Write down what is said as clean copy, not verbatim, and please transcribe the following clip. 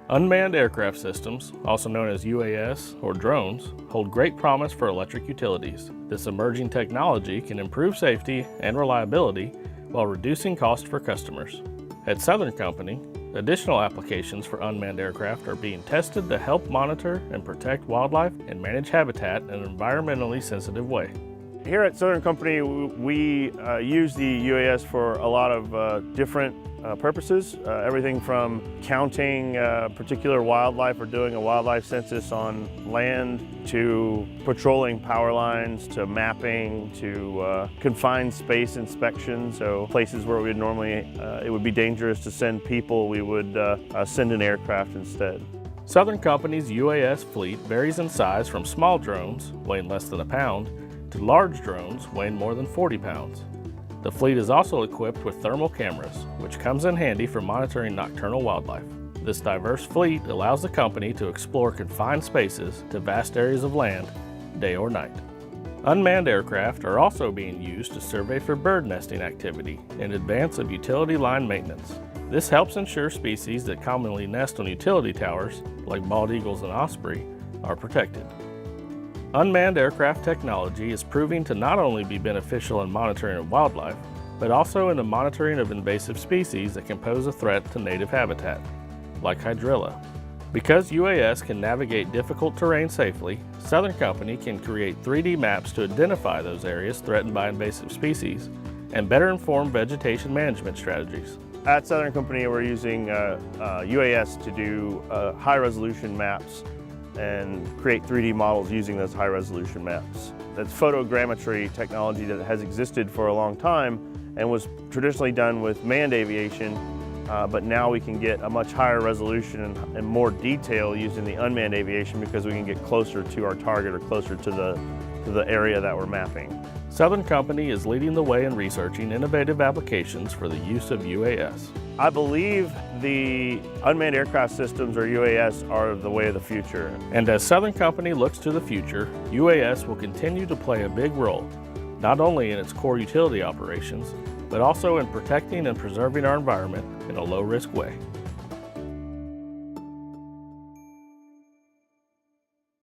Unmanned aircraft systems, also known as UAS or drones, hold great promise for electric utilities. This emerging technology can improve safety and reliability while reducing cost for customers. At Southern Company, additional applications for unmanned aircraft are being tested to help monitor and protect wildlife and manage habitat in an environmentally sensitive way. Here at Southern Company, we use the UAS for a lot of different purposes. Everything from counting particular wildlife or doing a wildlife census on land, to patrolling power lines, to mapping, to confined space inspection. So places where we'd normally, it would be dangerous to send people, we would send an aircraft instead. Southern Company's UAS fleet varies in size from small drones, weighing less than a pound, to large drones weighing more than 40 pounds. The fleet is also equipped with thermal cameras, which comes in handy for monitoring nocturnal wildlife. This diverse fleet allows the company to explore confined spaces to vast areas of land, day or night. Unmanned aircraft are also being used to survey for bird nesting activity in advance of utility line maintenance. This helps ensure species that commonly nest on utility towers, like bald eagles and osprey, are protected. Unmanned aircraft technology is proving to not only be beneficial in monitoring of wildlife, but also in the monitoring of invasive species that can pose a threat to native habitat, like hydrilla. Because UAS can navigate difficult terrain safely, Southern Company can create 3D maps to identify those areas threatened by invasive species and better inform vegetation management strategies. At Southern Company, we're using UAS to do high-resolution maps and create 3D models using those high-resolution maps. That's photogrammetry technology that has existed for a long time and was traditionally done with manned aviation, but now we can get a much higher resolution and more detail using the unmanned aviation because we can get closer to our target or closer to the area that we're mapping. Southern Company is leading the way in researching innovative applications for the use of UAS. I believe the unmanned aircraft systems, or UAS, are the way of the future. And as Southern Company looks to the future, UAS will continue to play a big role, not only in its core utility operations, but also in protecting and preserving our environment in a low-risk way.